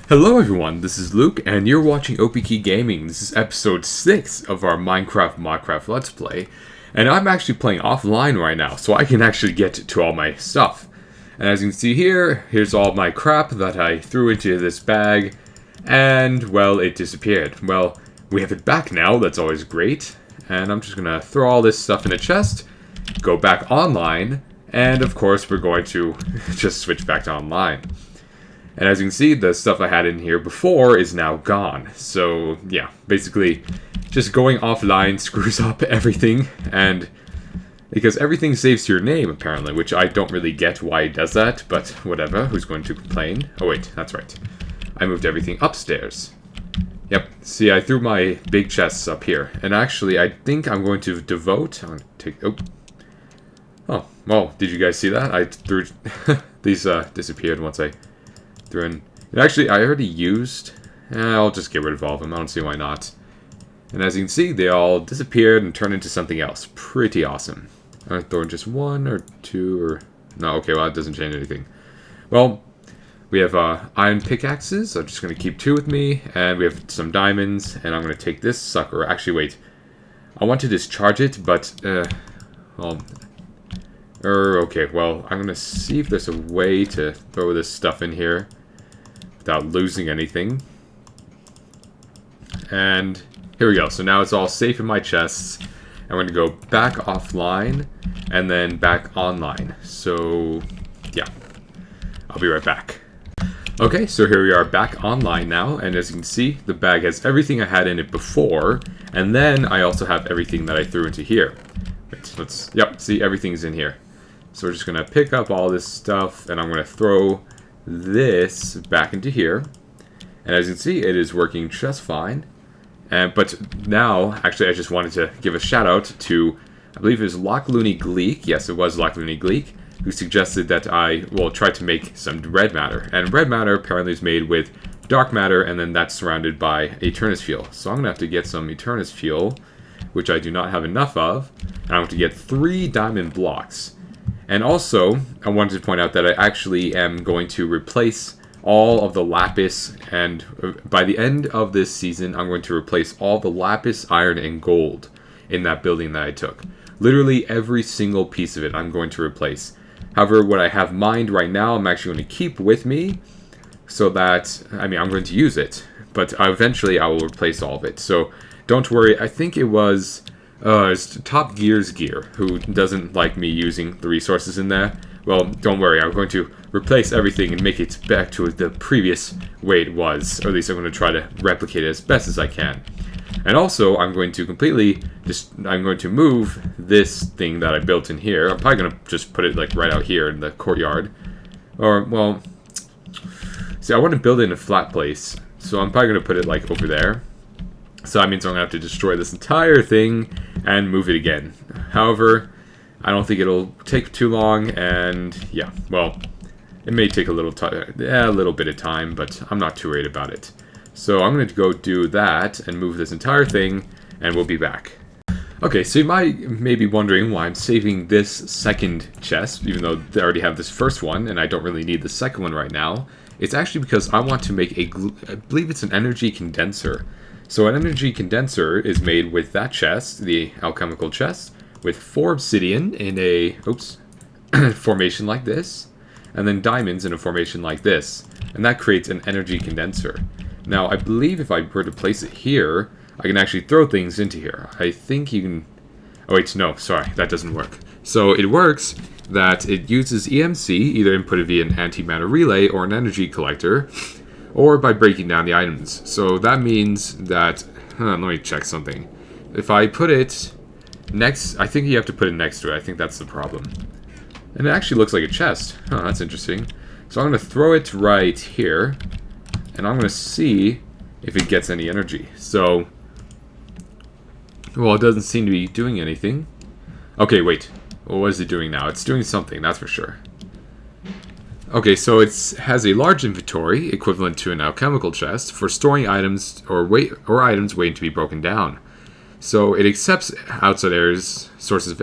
Hello everyone, this is Luke, and you're watching OPKGaming. This is episode 6 of our Minecraft Let's Play, and I'm actually playing offline right now, so I can actually get to all my stuff. And as you can see here, here's all my crap that I threw into this bag, and, well, it disappeared. Well, we have it back now, that's always great, and I'm just gonna throw all this stuff in a chest, go back online, and of course we're going to just switch back to online. And as you can see, the stuff I had in here before is now gone. So, yeah, basically, just going offline screws up everything. And because everything saves to your name, apparently, which I don't really get why it does that. But whatever, who's going to complain? Oh, wait, that's right. I moved everything upstairs. Yep, see, I threw my big chests up here. And actually, I think I'm going to devote... I'm going to take... Oh, well, did you guys see that? I threw... These disappeared once I... And actually, I already used... I'll just get rid of all of them. I don't see why not. And as you can see, they all disappeared and turned into something else. Pretty awesome. I'm going to throw in just one or two or... No, okay, well, that doesn't change anything. Well, we have iron pickaxes. I'm just going to keep 2 with me. And we have some diamonds. And I'm going to take this sucker. Actually, wait. I want to discharge it, but... okay, well, I'm going to see if there's a way to throw this stuff in here without losing anything. And here we go. So now it's all safe in my chests. I'm going to go back offline and then back online. So, yeah. I'll be right back. Okay, so here we are back online now. And as you can see, the bag has everything I had in it before. And then I also have everything that I threw into here. Wait, yep, see, everything's in here. So we're just going to pick up all this stuff, and I'm going to throw this back into here. And as you can see, it is working just fine. But now, actually, I just wanted to give a shout out to, I believe it was Lockloony Gleek. Yes, it was Lockloony Gleek, who suggested that I, try to make some red matter. And red matter apparently is made with dark matter, and then that's surrounded by Eternus fuel. So I'm going to have to get some Eternus fuel, which I do not have enough of. And I'm going to get 3 diamond blocks. And also, I wanted to point out that I actually am going to replace all of the lapis, and by the end of this season, I'm going to replace all the lapis, iron, and gold in that building that I took. Literally every single piece of it I'm going to replace. However, what I have mined right now, I'm actually going to keep with me, so that, I'm going to use it, but eventually I will replace all of it. So, don't worry, I think it was... it's Top Gear's Gear, who doesn't like me using the resources in there. Well, don't worry, I'm going to replace everything and make it back to the previous way it was. Or at least I'm going to try to replicate it as best as I can. And also, I'm going to I'm going to move this thing that I built in here. I'm probably going to just put it like right out here in the courtyard. Or, well, see, I want to build it in a flat place. So I'm probably going to put it like over there. So that means I'm going to have to destroy this entire thing and move it again. However, I don't think it'll take too long, and yeah, well, it may take a little bit of time, but I'm not too worried about it. So I'm going to go do that and move this entire thing, and we'll be back. Okay, so you may be wondering why I'm saving this second chest, even though they already have this first one, and I don't really need the second one right now. It's actually because I want to make I believe it's an energy condenser. So an energy condenser is made with that chest, the alchemical chest, with 4 obsidian in a formation like this, and then diamonds in a formation like this, and that creates an energy condenser. Now, I believe if I were to place it here, I can actually throw things into here. I think you can... Oh wait, no, sorry, that doesn't work. So it works that it uses EMC, either inputted via an antimatter relay or an energy collector, or by breaking down the items. So that means that... let me check something. If I put it next... I think you have to put it next to it. I think that's the problem. And it actually looks like a chest. That's interesting. So I'm going to throw it right here. And I'm going to see if it gets any energy. So... Well, it doesn't seem to be doing anything. Okay, wait. Well, what is it doing now? It's doing something, that's for sure. Okay, so it has a large inventory, equivalent to an alchemical chest, for storing items or items waiting to be broken down. So it accepts outside sources of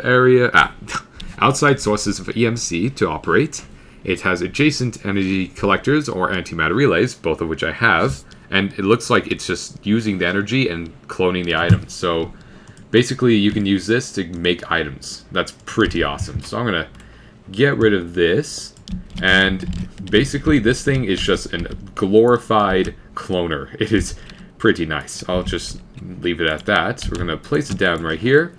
EMC to operate, it has adjacent energy collectors or antimatter relays, both of which I have, and it looks like it's just using the energy and cloning the items. So basically you can use this to make items. That's pretty awesome. So I'm going to get rid of this, and basically this thing is just a glorified cloner. It is pretty nice. I'll just leave it at that. We're going to place it down right here.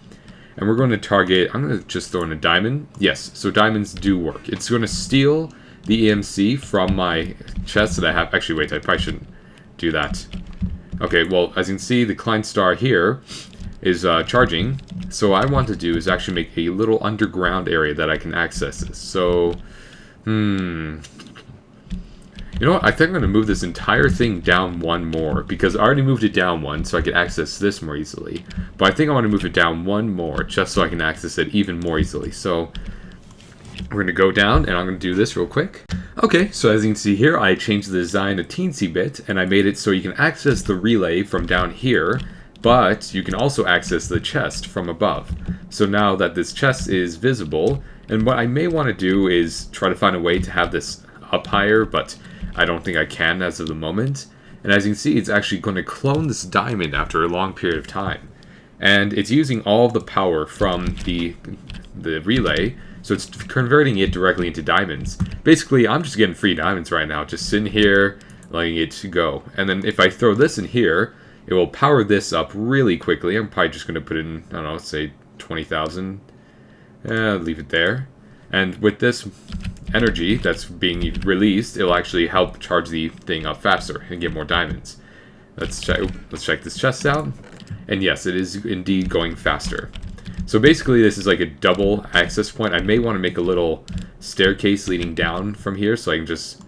And we're going to target, I'm going to just throw in a diamond. Yes, so diamonds do work. It's going to steal the EMC from my chest that I have. Actually, wait, I probably shouldn't do that. Okay, well, as you can see, the Klein Star here is charging. So what I want to do is actually make a little underground area that I can access this. So, you know what? I think I'm going to move this entire thing down one more, because I already moved it down one so I could access this more easily. But I think I want to move it down one more just so I can access it even more easily. So we're going to go down, and I'm going to do this real quick. Okay, so as you can see here, I changed the design a teensy bit, and I made it so you can access the relay from down here, but you can also access the chest from above. So now that this chest is visible, and what I may want to do is try to find a way to have this up higher, but I don't think I can as of the moment. And as you can see, it's actually going to clone this diamond after a long period of time. And it's using all of the power from the relay, so it's converting it directly into diamonds. Basically, I'm just getting free diamonds right now, just sitting here, letting it go. And then if I throw this in here, it will power this up really quickly. I'm probably just going to put in, I don't know, say 20,000. Leave it there. And with this energy that's being released, it'll actually help charge the thing up faster and get more diamonds. Let's check this chest out. And yes, it is indeed going faster. So basically this is like a double access point. I may want to make a little staircase leading down from here so I can just...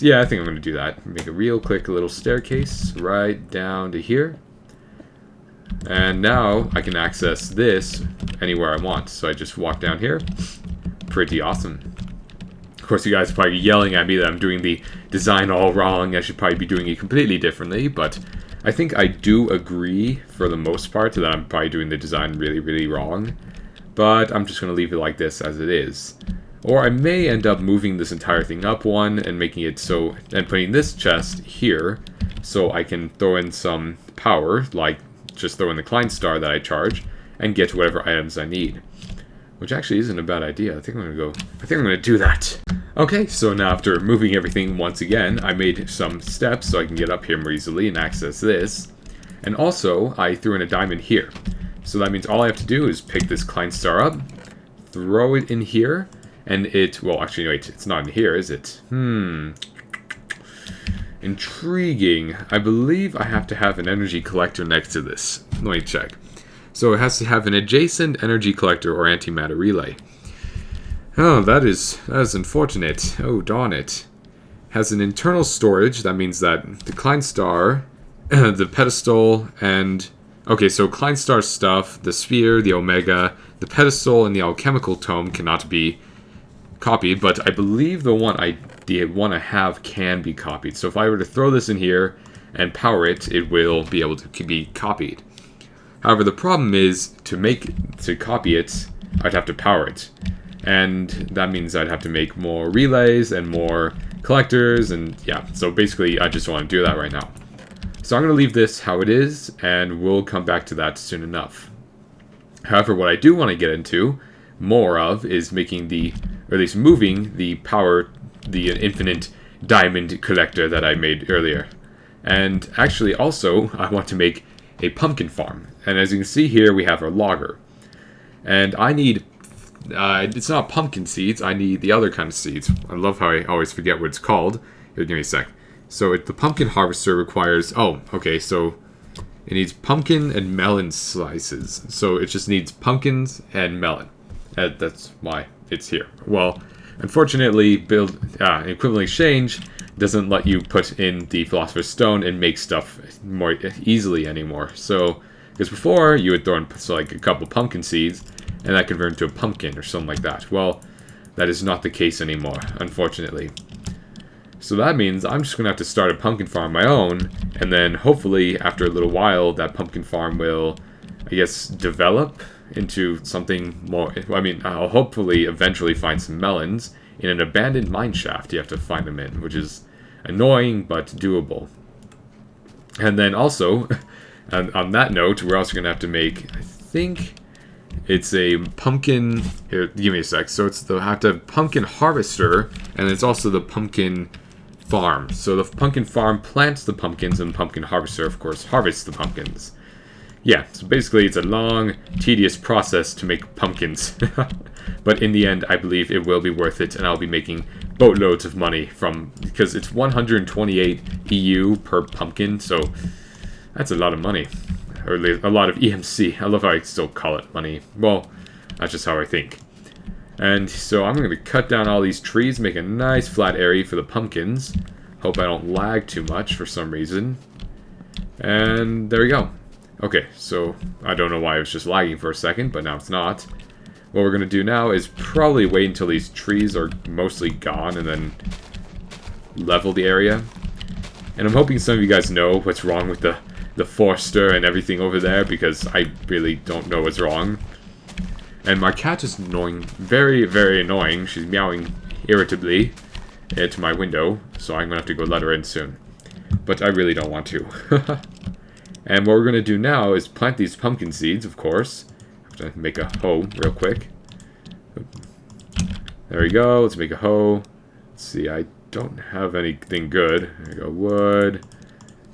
Yeah, I think I'm going to do that. Make a real quick little staircase right down to here. And now I can access this anywhere I want. So I just walk down here. Pretty awesome. Of course, you guys are probably yelling at me that I'm doing the design all wrong. I should probably be doing it completely differently, but I think I do agree for the most part that I'm probably doing the design really, really wrong. But I'm just going to leave it like this as it is. Or I may end up moving this entire thing up one and making it so, and putting this chest here so I can throw in some power, like just throw in the Klein Star that I charge and get whatever items I need. Which actually isn't a bad idea. I think I'm going to do that. Okay, so now after moving everything once again, I made some steps so I can get up here more easily and access this. And also, I threw in a diamond here. So that means all I have to do is pick this Klein Star up, throw it in here, and it... Well, actually, wait, it's not in here, is it? Intriguing. I believe I have to have an energy collector next to this. Let me check. So it has to have an adjacent energy collector or antimatter relay. Oh, that is unfortunate. Oh, darn it. Has an internal storage. That means that the Klein Star, the pedestal, and... Okay, so Klein Star stuff, the sphere, the omega, the pedestal, and the alchemical tome cannot be copied, but I believe the one I have can be copied. So if I were to throw this in here and power it, it will be able to be copied. However, the problem is, to copy it, I'd have to power it. And that means I'd have to make more relays and more collectors, and yeah, so basically I just want to do that right now. So I'm going to leave this how it is, and we'll come back to that soon enough. However, what I do want to get into more of is making or at least moving the infinite diamond collector that I made earlier. And actually also, I want to make a pumpkin farm. And as you can see here, we have our logger. And I need, it's not pumpkin seeds, I need the other kind of seeds. I love how I always forget what it's called. Here, give me a sec. So the pumpkin harvester requires, so it needs pumpkin and melon slices. So it just needs pumpkins and melon. That's why it's here. Well, unfortunately, equivalent exchange doesn't let you put in the Philosopher's Stone and make stuff more easily anymore. So, because before, you would throw in like a couple pumpkin seeds, and that converted into a pumpkin or something like that. Well, that is not the case anymore, unfortunately. So that means I'm just going to have to start a pumpkin farm of my own, and then hopefully, after a little while, that pumpkin farm will, I guess, develop into something more. I mean, I'll hopefully eventually find some melons in an abandoned mine shaft you have to find them in, which is annoying but doable. And then also, on that note, we're also going to have to make, I think it's a pumpkin, here, give me a sec, so it's the, have to have pumpkin harvester, and it's also the pumpkin farm. So the pumpkin farm plants the pumpkins, and pumpkin harvester, of course, harvests the pumpkins. Yeah, so basically it's a long, tedious process to make pumpkins. But in the end, I believe it will be worth it, and I'll be making boatloads of money from, because it's 128 EU per pumpkin, so that's a lot of money. Or at least a lot of EMC. I love how I still call it money. Well, that's just how I think. And so I'm going to cut down all these trees, make a nice flat area for the pumpkins. Hope I don't lag too much for some reason. And there we go. Okay, so I don't know why it was just lagging for a second, but now it's not. What we're going to do now is probably wait until these trees are mostly gone and then level the area. And I'm hoping some of you guys know what's wrong with the forester and everything over there, because I really don't know what's wrong. And my cat is annoying, very, very annoying. She's meowing irritably to my window, so I'm going to have to go let her in soon. But I really don't want to. And what we're going to do now is plant these pumpkin seeds, of course. I have to make a hoe real quick. There we go, let's make a hoe. Let's see, I don't have anything good. There we go, wood.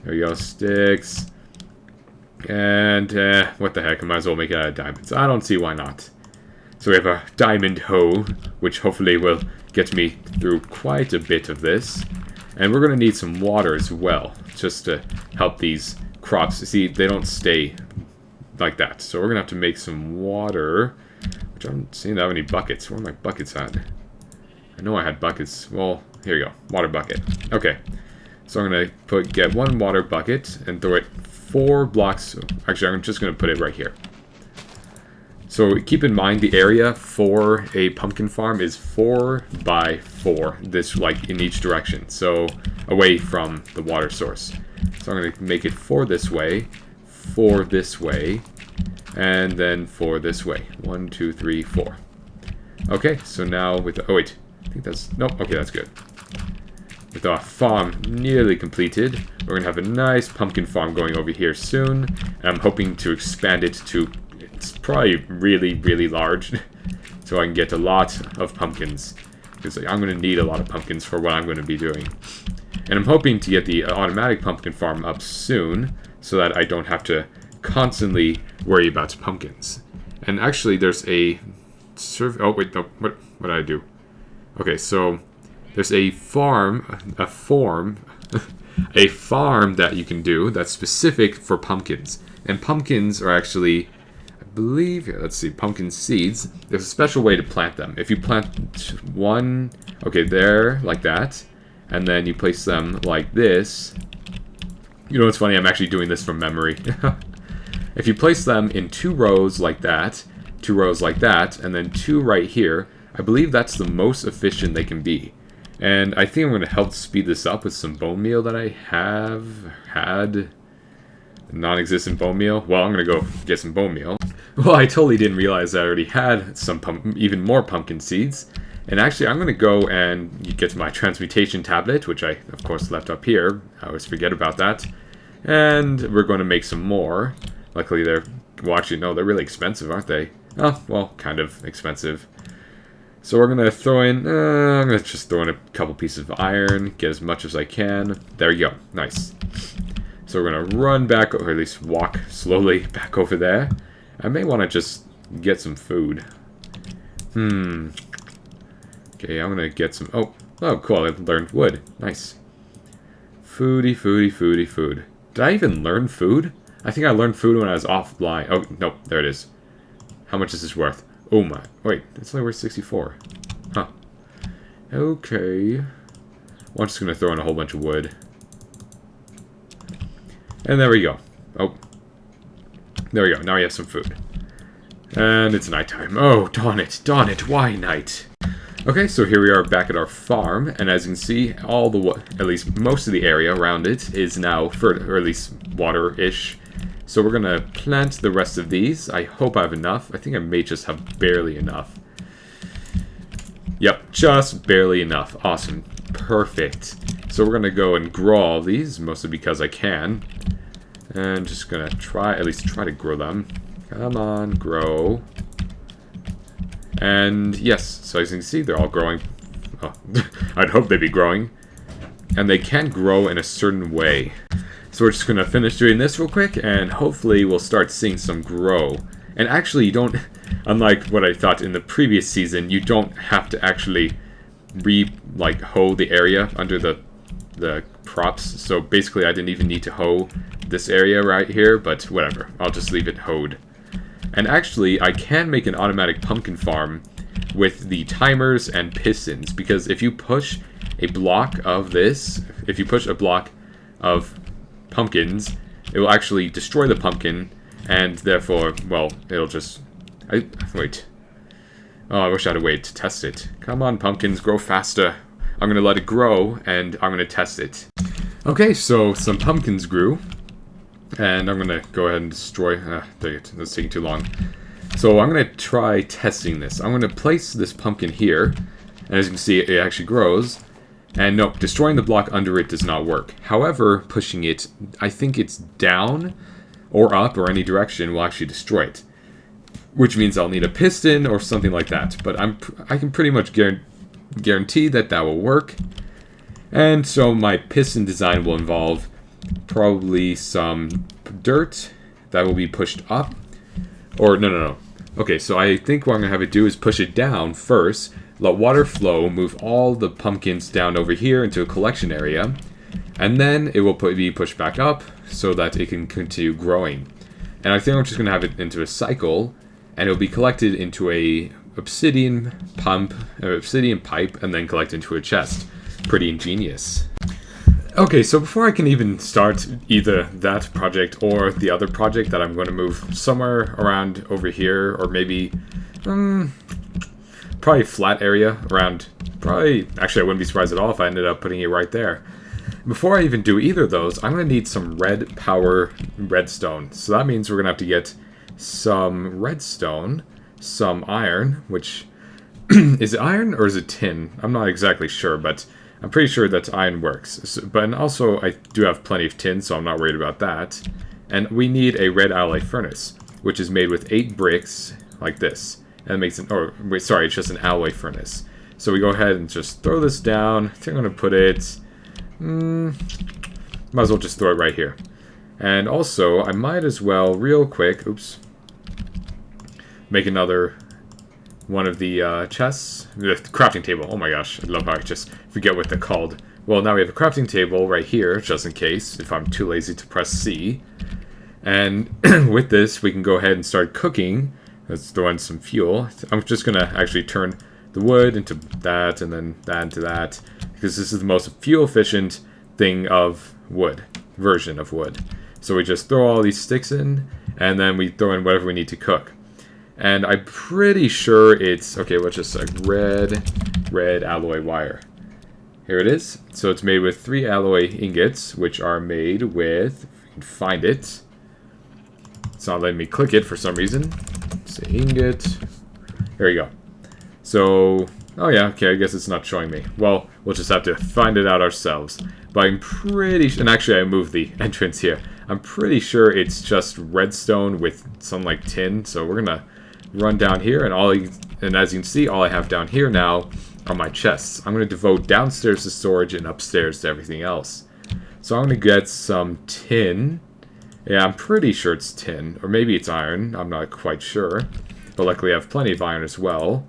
There we go, sticks. And, what the heck, I might as well make it out of diamonds. I don't see why not. So we have a diamond hoe, which hopefully will get me through quite a bit of this. And we're going to need some water as well, just to help these crops. See, they don't stay like that. So we're going to have to make some water, which I don't seem to have any buckets. Where are my buckets at? I know I had buckets. Well, here you go, water bucket. Okay. So I'm going to get one water bucket and throw it 4 blocks. Actually, I'm just going to put it right here. So keep in mind the area for a pumpkin farm is 4 by 4. This, like, in each direction. So away from the water source. So I'm going to make it 4 this way, 4 this way, and then 4 this way. 1, 2, 3, 4. Okay, so now with the, oh wait, I think that's, nope, okay, that's good. With our farm nearly completed, we're going to have a nice pumpkin farm going over here soon. And I'm hoping to expand it to, it's probably really, really large. So I can get a lot of pumpkins. Because I'm going to need a lot of pumpkins for what I'm going to be doing. And I'm hoping to get the automatic pumpkin farm up soon, so that I don't have to constantly worry about pumpkins. And actually there's a... oh wait, no, what did I do? Okay, so... there's a farm that you can do that's specific for pumpkins. And pumpkins are actually, I believe, here, let's see, pumpkin seeds. There's a special way to plant them. If you plant one, okay, there, like that, and then you place them like this. You know what's funny? I'm actually doing this from memory. If you place them in 2 rows like that, 2 rows like that, and then 2 right here, I believe that's the most efficient they can be. And I think I'm going to help speed this up with some bone meal that I have had. Non-existent bone meal. Well, I'm going to go get some bone meal. Well, I totally didn't realize I already had some even more pumpkin seeds. And actually, I'm going to go and get my transmutation tablet, which I, of course, left up here. I always forget about that. And we're going to make some more. Luckily, they're... well, actually, no, they're really expensive, aren't they? Oh, well, kind of expensive. So we're going to throw in... I'm going to just throw in a couple pieces of iron, get as much as I can. There you go. Nice. So we're going to run back, or at least walk slowly back over there. I may want to just get some food. Okay, I'm going to get some... oh, cool. I learned wood. Nice. Foodie, foodie, foodie, food. Did I even learn food? I think I learned food when I was offline. Oh, no, there it is. How much is this worth? Oh my, wait, it's only worth 64. Huh. Okay. Well, I'm just going to throw in a whole bunch of wood. And there we go. Oh. There we go, now we have some food. And it's nighttime. Oh, darn it, why night? Okay, so here we are back at our farm, and as you can see, all the, at least most of the area around it is now fertile, or at least water-ish. So we're gonna plant the rest of these. I hope I have enough. I think I may just have barely enough. Yep, just barely enough. Awesome. Perfect. So we're going to go and grow all these, mostly because I can. And just going to at least try to grow them. Come on, grow. And yes, so as you can see, they're all growing. Oh, I'd hope they'd be growing. And they can grow in a certain way. So we're just going to finish doing this real quick, and hopefully we'll start seeing some grow. And actually, you don't, unlike what I thought in the previous season, you don't have to actually hoe the area under the props. So basically, I didn't even need to hoe this area right here, but whatever. I'll just leave it hoed. And actually, I can make an automatic pumpkin farm with the timers and pistons, because if you push a block of this, if you push a block of pumpkins, it will actually destroy the pumpkin, and therefore, well, it'll just... wait. Oh, I wish I had a way to test it. Come on, pumpkins, grow faster. I'm going to let it grow, and I'm going to test it. Okay, so some pumpkins grew, and I'm going to go ahead and destroy... dang it, that's taking too long. So I'm going to try testing this. I'm going to place this pumpkin here, and as you can see, it actually grows. And no, destroying the block under it does not work. However, pushing it, I think it's down or up or any direction will actually destroy it. Which means I'll need a piston or something like that. But I can pretty much guarantee that will work. And so my piston design will involve probably some dirt that will be pushed up. Or, no. Okay, so I think what I'm going to have it do is push it down first. Let water flow, move all the pumpkins down over here into a collection area, and then it will be pushed back up so that it can continue growing. And I think I'm just going to have it into a cycle, and it will be collected into a obsidian pipe, and then collected into a chest. Pretty ingenious. Okay, so before I can even start either that project or the other project that I'm going to move somewhere around over here, or maybe... probably a flat area around, actually I wouldn't be surprised at all if I ended up putting it right there. Before I even do either of those, I'm going to need some red power redstone. So that means we're going to have to get some redstone, some iron, which, is it iron or is it tin? I'm not exactly sure, but I'm pretty sure that iron works. But also I do have plenty of tin, so I'm not worried about that. And we need a red alloy furnace, which is made with 8 bricks like this. And it makes an, it's just an alloy furnace. So we go ahead and just throw this down. I think I'm going to put it, might as well just throw it right here. And also, I might as well, real quick, make another one of the chests. The crafting table, oh my gosh, I love how I just forget what they're called. Well, now we have a crafting table right here, just in case, if I'm too lazy to press C. And with this, we can go ahead and start cooking. Let's throw in some fuel. I'm just going to actually turn the wood into that and then that into that, because this is the most fuel efficient version of wood. So we just throw all these sticks in, and then we throw in whatever we need to cook. And I'm pretty sure it's, okay, what's just like red alloy wire. Here it is. So it's made with 3 alloy ingots, which are made with, if you can find it. It's not letting me click it for some reason. Say ingot. There you go. So, oh yeah, okay, I guess it's not showing me. Well, we'll just have to find it out ourselves. But I'm pretty sure, and actually I moved the entrance here. I'm pretty sure it's just redstone with some like tin. So we're gonna run down here, and as you can see, all I have down here now are my chests. I'm gonna devote downstairs to storage and upstairs to everything else. So I'm gonna get some tin. Yeah, I'm pretty sure it's tin, or maybe it's iron. I'm not quite sure. But luckily I have plenty of iron as well.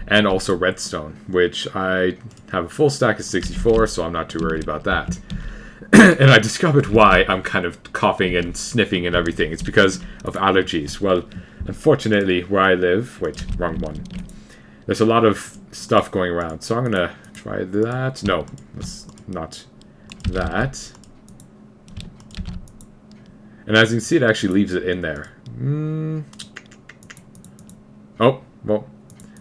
And also redstone, which I have a full stack of 64, so I'm not too worried about that. And I discovered why I'm kind of coughing and sniffing and everything. It's because of allergies. Well, unfortunately, where I live... Wait, wrong one. There's a lot of stuff going around, so I'm going to try that. No, that's not that. And as you can see, it actually leaves it in there. Oh, well,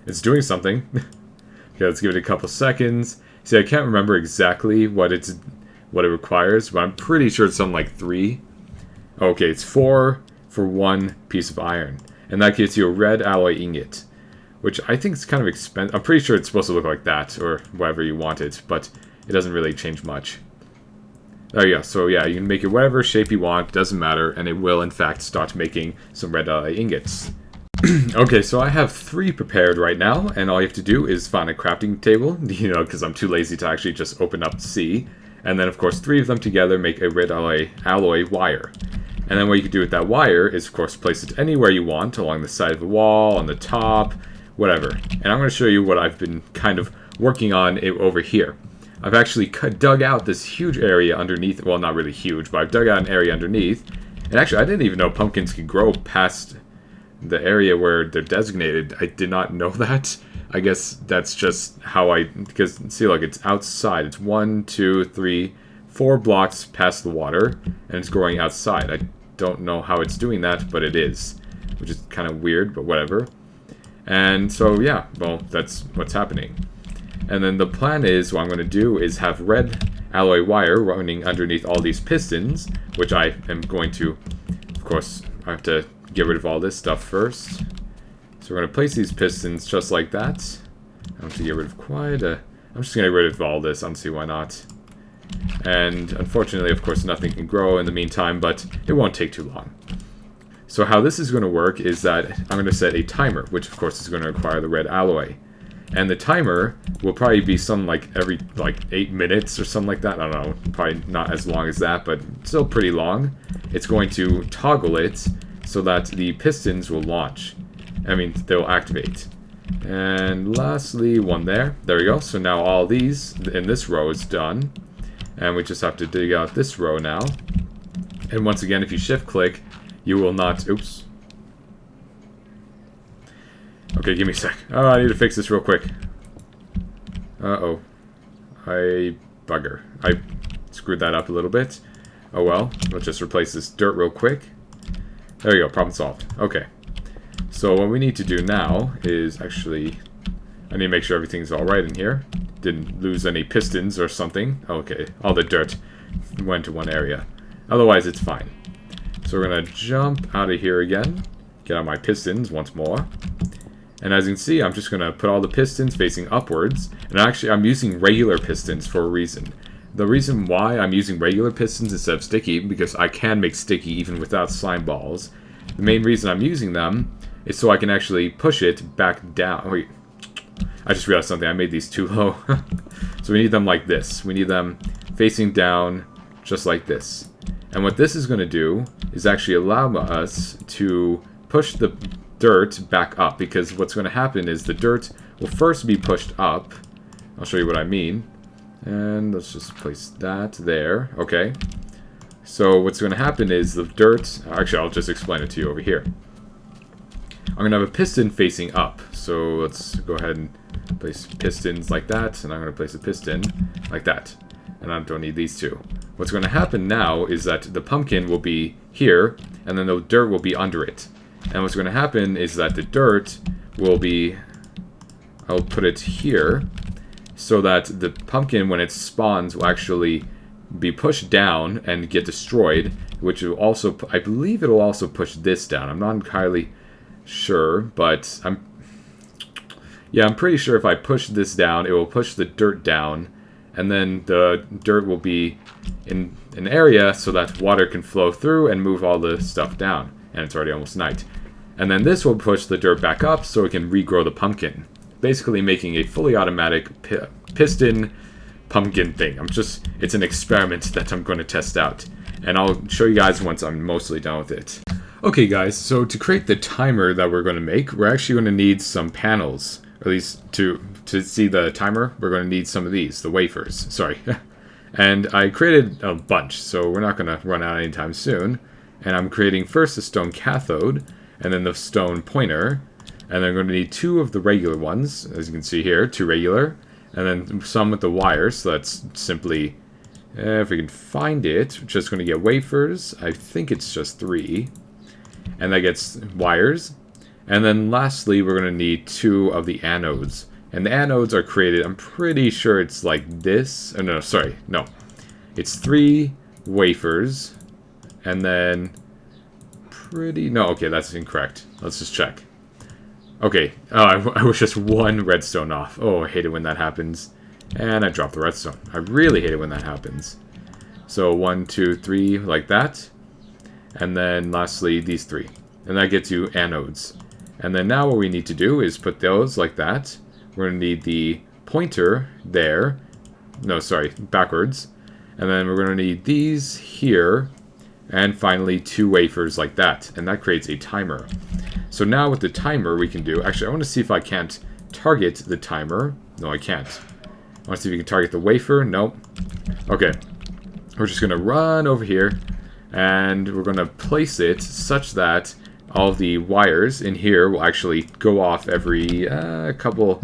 it's doing something. Okay, let's give it a couple seconds. See, I can't remember exactly what it requires, but I'm pretty sure it's something like 3. Okay, it's 4 for 1 piece of iron. And that gives you a red alloy ingot, which I think is kind of expensive. I'm pretty sure it's supposed to look like that, or whatever you want it, but it doesn't really change much. There you go. So yeah, you can make it whatever shape you want, doesn't matter, and it will in fact start making some red ingots. Okay, so I have 3 prepared right now, and all you have to do is find a crafting table, you know, because I'm too lazy to actually just open up C. And then, of course, 3 of them together make a red alloy wire. And then what you can do with that wire is, of course, place it anywhere you want, along the side of the wall, on the top, whatever. And I'm going to show you what I've been kind of working on over here. I've actually dug out this huge area underneath, well, not really huge, but I've dug out an area underneath. And actually, I didn't even know pumpkins could grow past the area where they're designated. I did not know that. I guess that's just how because see, look, it's outside. It's 1, 2, 3, 4 blocks past the water, and it's growing outside. I don't know how it's doing that, but it is, which is kind of weird, but whatever. And so, yeah, well, that's what's happening. And then the plan is, what I'm going to do is have red alloy wire running underneath all these pistons, which I am going to, of course, I have to get rid of all this stuff first. So we're going to place these pistons just like that. I have to get rid of quite a... I'm just going to get rid of all this. I don't see why not. And unfortunately, of course, nothing can grow in the meantime, but it won't take too long. So how this is going to work is that I'm going to set a timer, which of course is going to require the red alloy. And the timer will probably be something like every 8 minutes or something like that. I don't know, probably not as long as that, but still pretty long. It's going to toggle it so that the pistons will launch. I mean, they'll activate. And lastly, one there. There we go. So now all these in this row is done. And we just have to dig out this row now. And once again, if you shift click, you will not... Oops. Okay, give me a sec. Oh, I need to fix this real quick. Uh-oh. Bugger. I screwed that up a little bit. Oh well. Let's just replace this dirt real quick. There you go. Problem solved. Okay. So what we need to do now is actually... I need to make sure everything's alright in here. Didn't lose any pistons or something. Okay. All the dirt went to one area. Otherwise, it's fine. So we're going to jump out of here again. Get out my pistons once more. And as you can see, I'm just going to put all the pistons facing upwards. And actually, I'm using regular pistons for a reason. The reason why I'm using regular pistons instead of sticky, because I can make sticky even without slime balls. The main reason I'm using them is so I can actually push it back down. Wait, I just realized something. I made these too low. So we need them like this. We need them facing down just like this. And what this is going to do is actually allow us to push the dirt back up, because what's going to happen is the dirt will first be pushed up. I'll show you what I mean. And let's just place that there. Okay. So what's going to happen is the dirt... Actually, I'll just explain it to you over here. I'm going to have a piston facing up. So let's go ahead and place pistons like that. And I'm going to place a piston like that. And I don't need these two. What's going to happen now is that the pumpkin will be here, and then the dirt will be under it. And what's going to happen is that the dirt will be... I'll put it here, so that the pumpkin, when it spawns, will actually be pushed down and get destroyed, which will also... I believe it will also push this down. I'm not entirely sure, but I'm pretty sure if I push this down, it will push the dirt down, and then the dirt will be in an area so that water can flow through and move all the stuff down. And it's already almost night. And then this will push the dirt back up so it can regrow the pumpkin. Basically making a fully automatic piston pumpkin thing. It's an experiment that I'm going to test out. And I'll show you guys once I'm mostly done with it. Okay guys, so to create the timer that we're going to make, we're actually going to need some panels. Or at least to see the timer, we're going to need some of these, the wafers. Sorry. And I created a bunch, so we're not going to run out anytime soon. And I'm creating first a stone cathode, and then the stone pointer. And then I'm going to need 2 of the regular ones, as you can see here, 2 regular. And then some with the wires, so that's simply, if we can find it, we're just going to get wafers. I think it's just 3. And that gets wires. And then lastly, we're going to need 2 of the anodes. And the anodes are created, I'm pretty sure it's like this. Oh, no, sorry, no. It's 3 wafers. And then no, okay, that's incorrect. Let's just check. Okay, I was just one redstone off. Oh, I hate it when that happens. And I dropped the redstone. I really hate it when that happens. So 1, 2, 3, like that. And then lastly, these 3. And that gets you anodes. And then now what we need to do is put those like that. We're going to need the pointer there. No, sorry, backwards. And then we're going to need these here. And finally, 2 wafers like that. And that creates a timer. So now with the timer we can do... Actually, I want to see if I can't target the timer. No, I can't. I want to see if you can target the wafer. Nope. Okay. We're just going to run over here. And we're going to place it such that all of the wires in here will actually go off every couple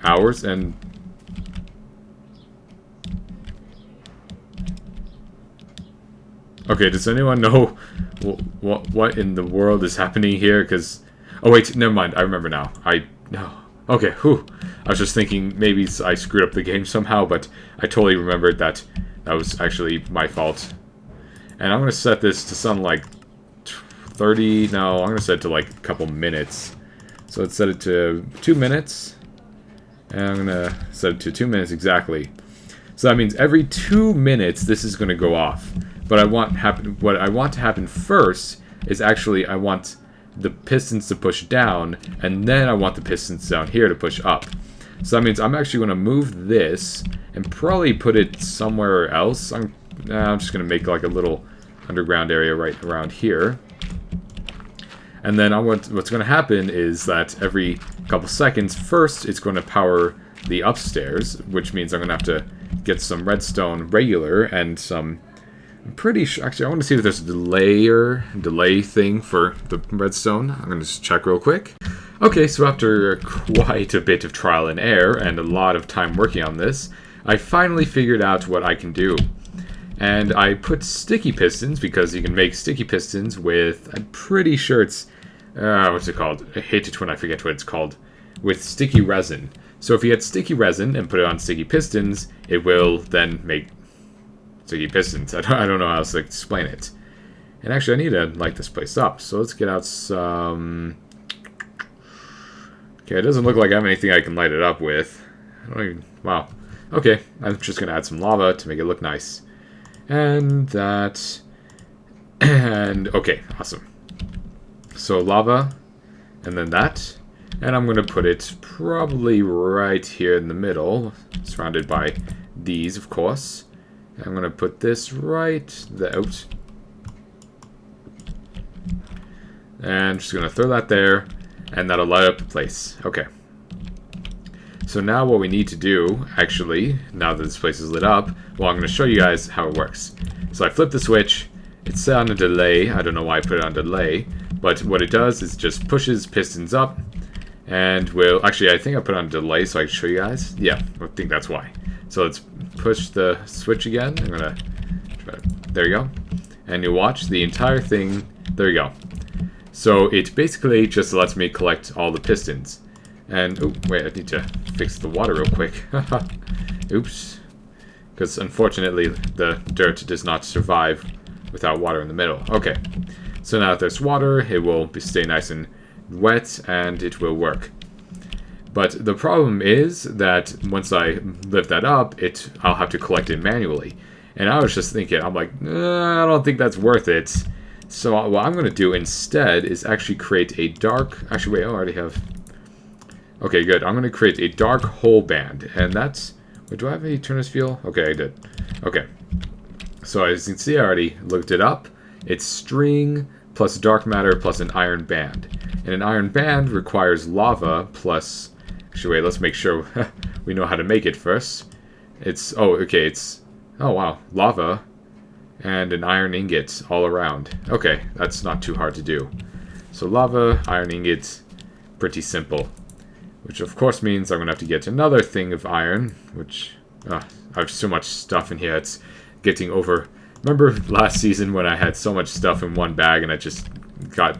hours. And... Okay, does anyone know what in the world is happening here? Because... Oh, wait, never mind. I remember now. No. Okay, whew. I was just thinking maybe I screwed up the game somehow, but I totally remembered that that was actually my fault. And I'm going to set this to something like 30... No, I'm going to set it to like a couple minutes. So let's set it to 2 minutes. And I'm going to set it to 2 minutes exactly. So that means every 2 minutes this is going to go off. But what I want to happen first is actually I want the pistons to push down, and then I want the pistons down here to push up. So that means I'm actually going to move this and probably put it somewhere else. I'm just going to make like a little underground area right around here. And then what's going to happen is that every couple seconds, first it's going to power the upstairs, which means I'm going to have to get some redstone regular and some... I'm pretty sure... Actually, I want to see if there's a delay thing for the redstone. I'm going to just check real quick. Okay, so after quite a bit of trial and error and a lot of time working on this, I finally figured out what I can do. And I put sticky pistons, because you can make sticky pistons with... I'm pretty sure it's... what's it called? I hate it when I forget what it's called. With sticky resin. So if you get sticky resin and put it on sticky pistons, it will then make... sticky pistons. I don't know how else to explain it. And actually, I need to light this place up. So let's get out some... Okay, it doesn't look like I have anything I can light it up with. I don't even... Wow. Okay, I'm just going to add some lava to make it look nice. And that... And... Okay, awesome. So lava, and then that. And I'm going to put it probably right here in the middle, surrounded by these, of course. I'm going to put this right there. Oops. And just going to throw that there, and that'll light up the place. Okay. So now what we need to do, actually, now that this place is lit up, well, I'm going to show you guys how it works. So I flip the switch. It's set on a delay. I don't know why I put it on delay, but what it does is just pushes pistons up, and will... Actually, I think I put it on delay so I can show you guys. Yeah, I think that's why. So let's push the switch again. I'm going to try to... There you go. And you watch the entire thing. There you go. So it basically just lets me collect all the pistons. And, oh, wait, I need to fix the water real quick. Oops. Because unfortunately, the dirt does not survive without water in the middle. Okay. So now that there's water, it will stay nice and wet, and it will work. But the problem is that once I lift that up, I'll have to collect it manually. And I was just thinking, I'm like, I don't think that's worth it. So what I'm going to do instead is actually create a dark... Actually, wait, I already have... Okay, good. I'm going to create a dark hole band. And that's... Wait, do I have any Turner's fuel? Okay, I did. Okay. So as you can see, I already looked it up. It's string plus dark matter plus an iron band. And an iron band requires lava plus... Actually, wait, let's make sure we know how to make it first. It's... Oh, okay, it's... Oh, wow. Lava and an iron ingot all around. Okay, that's not too hard to do. So lava, iron ingot, pretty simple. Which of course means I'm going to have to get another thing of iron, which... I have so much stuff in here, it's getting over... Remember last season when I had so much stuff in one bag and I just got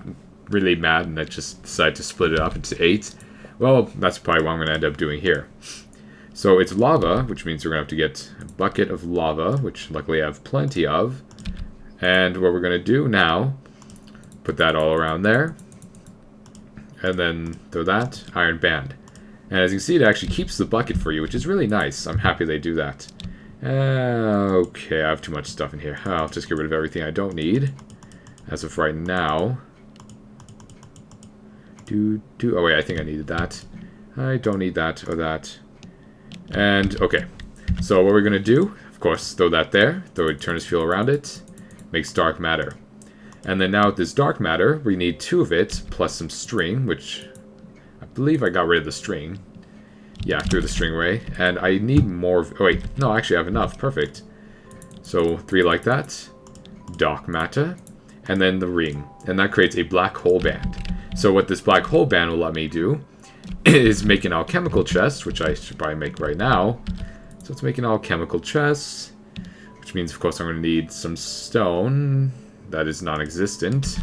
really mad and I just decided to split it up into 8? Well, that's probably what I'm going to end up doing here. So it's lava, which means we're going to have to get a bucket of lava, which luckily I have plenty of. And what we're going to do now, put that all around there. and then throw that, iron band. And as you can see, it actually keeps the bucket for you, which is really nice. I'm happy they do that. Okay, I have too much stuff in here. I'll just get rid of everything I don't need, as of right now. Oh wait, I think I needed that. I don't need that or that. And, okay. So what we're going to do, of course, throw that there. Throw Eternus fuel around it. Makes dark matter. And then now with this dark matter, we need 2 of it, plus some string, which I believe I got rid of the string. Yeah, threw the string away. And I need more oh wait, no, actually I have enough. Perfect. So 3 like that. Dark matter. And then the ring. And that creates a black hole band. So what this black hole band will let me do is make an alchemical chest, which I should probably make right now. So let's make an alchemical chest, which means, of course, I'm going to need some stone. That is non-existent.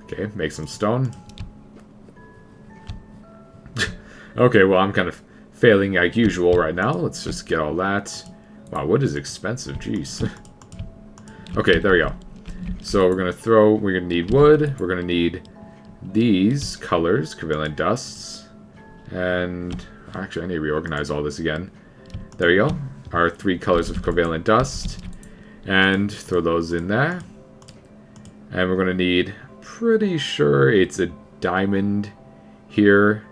Okay, make some stone. Okay, well, I'm kind of failing like usual right now. Let's just get all that. Wow, wood is expensive, jeez. Okay, there we go. So we're going to need wood. We're going to need these colors, covalent dusts, and actually I need to reorganize all this again. There we go, our 3 colors of covalent dust, and throw those in there. And we're going to need, pretty sure it's a diamond here.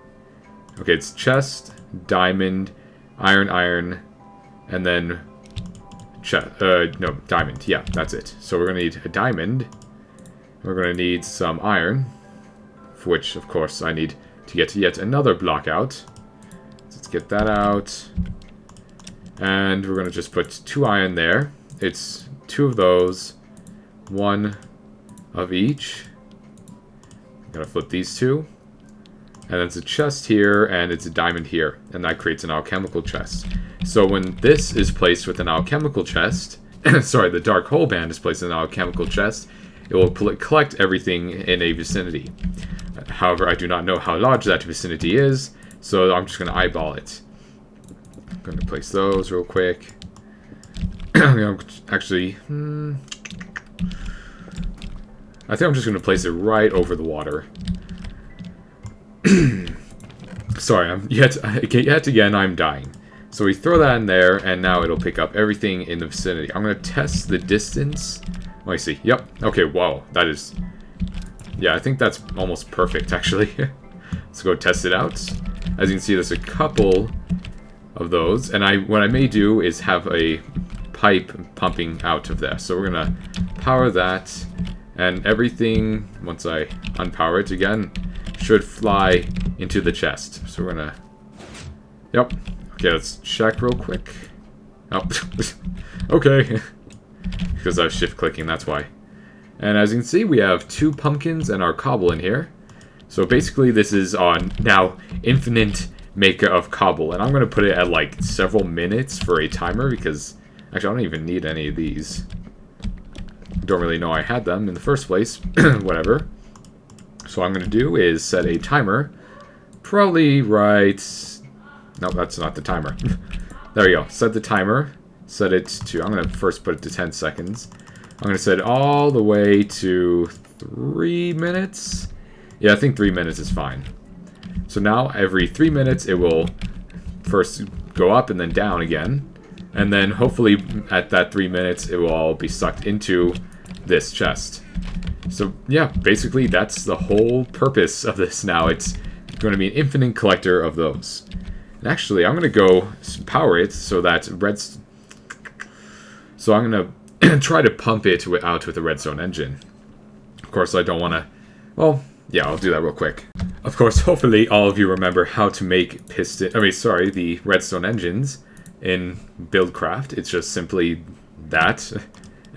Okay, it's chest, diamond, iron, and then no, diamond. Yeah, that's it. So we're going to need a diamond. We're going to need some iron, for which, of course, I need to get yet another block out. So let's get that out. And we're going to just put 2 iron there. It's 2 of those. 1 of each. I'm going to flip these 2. And then it's a chest here, and it's a diamond here. And that creates an alchemical chest. So when this is placed with an alchemical chest, sorry, the dark hole band is placed in an alchemical chest, it will collect everything in a vicinity. However, I do not know how large that vicinity is, so I'm just going to eyeball it. I'm going to place those real quick. Actually, I think I'm just going to place it right over the water. Sorry, yet again, I'm dying. So we throw that in there, and now it'll pick up everything in the vicinity. I'm going to test the distance. Let me see. Yep. Okay, wow. That is... Yeah, I think that's almost perfect, actually. Let's go test it out. As you can see, there's a couple of those. And what I may do is have a pipe pumping out of there. So we're going to power that. And everything, once I unpower it again, should fly into the chest. So we're going to... Yep. Okay, let's check real quick. Oh, okay. Because I was shift clicking, that's why. And as you can see, we have 2 pumpkins and our cobble in here. So basically, this is on now infinite maker of cobble. And I'm going to put it at like several minutes for a timer because actually I don't even need any of these. Don't really know I had them in the first place. Whatever. So what I'm going to do is set a timer. Probably right... No, that's not the timer. There we go. Set the timer. Set it to... I'm going to first put it to 10 seconds. I'm going to set it all the way to 3 minutes. Yeah, I think 3 minutes is fine. So now every 3 minutes it will first go up and then down again. And then hopefully at that 3 minutes it will all be sucked into this chest. So yeah, basically that's the whole purpose of this now. It's going to be an infinite collector of those. And actually, I'm going to go power it so that So I'm going to try to pump it out with a redstone engine. Of course, I don't want to... Well, yeah, I'll do that real quick. Of course, hopefully all of you remember how to make the redstone engines in Buildcraft. It's just simply that.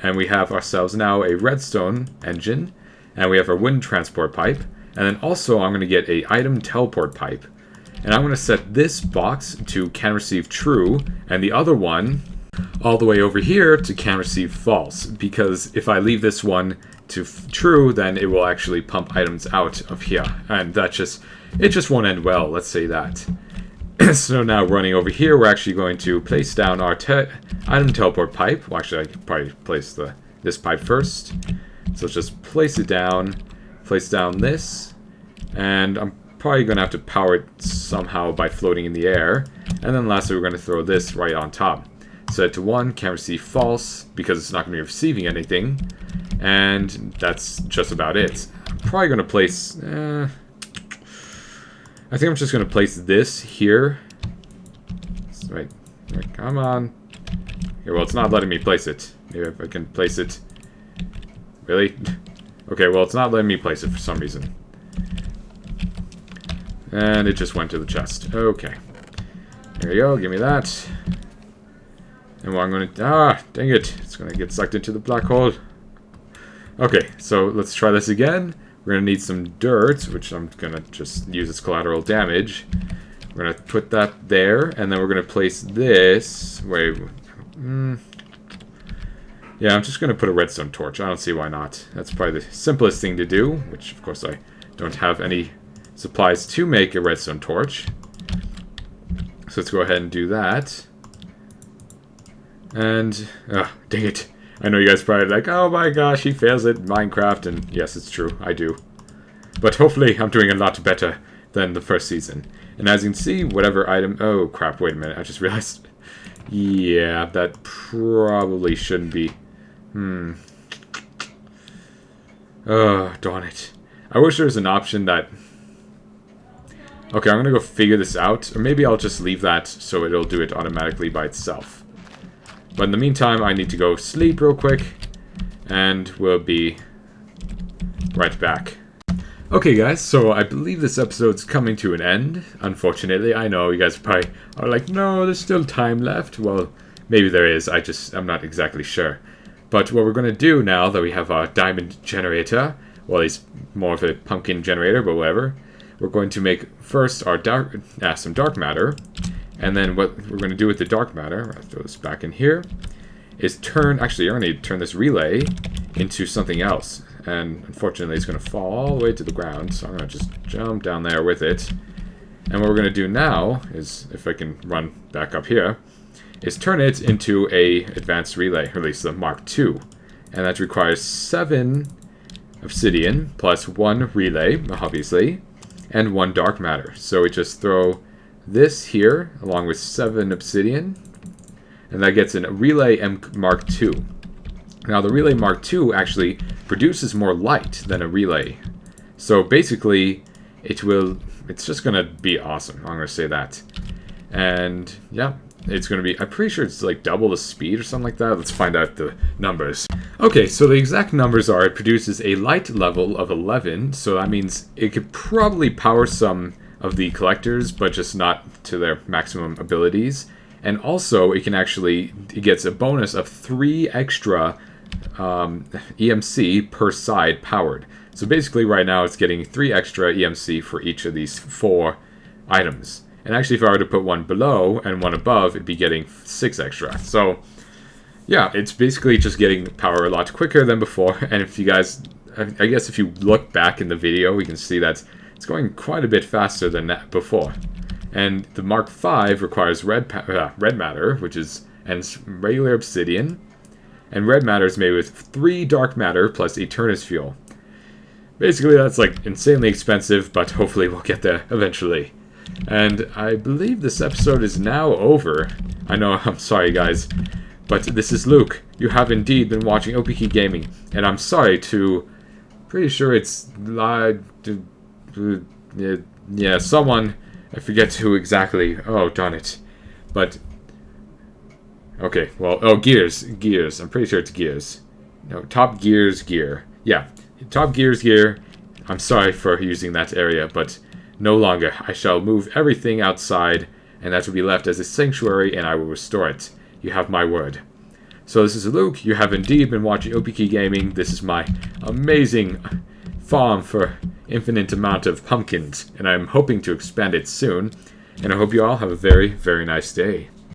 And we have ourselves now a redstone engine. And we have our wind transport pipe. And then also I'm going to get a item teleport pipe. And I'm going to set this box to can receive true, and the other one all the way over here to can receive false. Because if I leave this one to true, then it will actually pump items out of here. And it just won't end well, let's say that. So now running over here, we're actually going to place down our item teleport pipe. Well, actually, I could probably place this pipe first. So let's just place it down, place down this. And I'm probably going to have to power it somehow by floating in the air. And then lastly, we're going to throw this right on top. Set it to 1, can't receive false, because it's not going to be receiving anything. And that's just about it. I'm probably going to place... I think I'm just going to place this here. Right, come on. Okay, well, it's not letting me place it. Maybe if I can place it. Really? Okay, well, it's not letting me place it for some reason. And it just went to the chest. Okay. There you go, give me that. And what I'm going to... Ah, dang it. It's going to get sucked into the black hole. Okay, so let's try this again. We're going to need some dirt, which I'm going to just use as collateral damage. We're going to put that there, and then we're going to place this... Wait... Yeah, I'm just going to put a redstone torch. I don't see why not. That's probably the simplest thing to do, which, of course, I don't have any supplies to make a redstone torch. So let's go ahead and do that. And, dang it. I know you guys probably like, oh my gosh, he fails at Minecraft, and yes, it's true, I do. But hopefully I'm doing a lot better than the first season. And as you can see, whatever item... Oh, crap, wait a minute, I just realized... Yeah, that probably shouldn't be... Oh, darn it. I wish there was an option that... Okay, I'm gonna go figure this out, or maybe I'll just leave that so it'll do it automatically by itself. But in the meantime, I need to go sleep real quick, and we'll be right back. Okay guys, so I believe this episode's coming to an end. Unfortunately, I know you guys probably are like, no, there's still time left. Well, maybe there is, I'm not exactly sure. But what we're going to do now that we have our diamond generator, well, he's more of a pumpkin generator, but whatever. We're going to make first our some dark matter. And then what we're going to do with the dark matter, I'll throw this back in here, is actually I'm going to turn this relay into something else. And unfortunately it's going to fall all the way to the ground, so I'm going to just jump down there with it. And what we're going to do now is, if I can run back up here, is turn it into a advanced relay, or at least the Mark II. And that requires 7 obsidian, plus 1 relay, obviously, and 1 dark matter. So we just throw this here, along with 7 obsidian, and that gets a relay Mark II. Now the relay Mark II actually produces more light than a relay. So basically, it's just going to be awesome, I'm going to say that. And yeah, it's going to be, I'm pretty sure it's like double the speed or something like that. Let's find out the numbers. Okay, so the exact numbers are, it produces a light level of 11, so that means it could probably power some of the collectors, but just not to their maximum abilities. And also, it gets a bonus of 3 extra EMC per side powered. So basically right now it's getting 3 extra EMC for each of these 4 items. And actually if I were to put 1 below and 1 above, it'd be getting 6 extra. So yeah, it's basically just getting power a lot quicker than before. And if you guys, I guess if you look back in the video, we can see that it's going quite a bit faster than that before. And the Mark V requires red matter, which is and regular obsidian. And red matter is made with 3 dark matter plus Eternus fuel. Basically, that's like insanely expensive, but hopefully we'll get there eventually. And I believe this episode is now over. I know, I'm sorry guys, but this is Luke. You have indeed been watching OPKGaming, and I'm sorry to... Pretty sure it's... yeah, someone... I forget who exactly. Oh, darn it. But... Okay, well, oh, Gears. I'm pretty sure it's Gears. No, Top Gears Gear. Yeah, Top Gears Gear. I'm sorry for using that area, but no longer. I shall move everything outside, and that will be left as a sanctuary, and I will restore it. You have my word. So this is Luke. You have indeed been watching OPKGaming. This is my amazing farm for infinite amount of pumpkins, and I'm hoping to expand it soon. And I hope you all have a very, very nice day.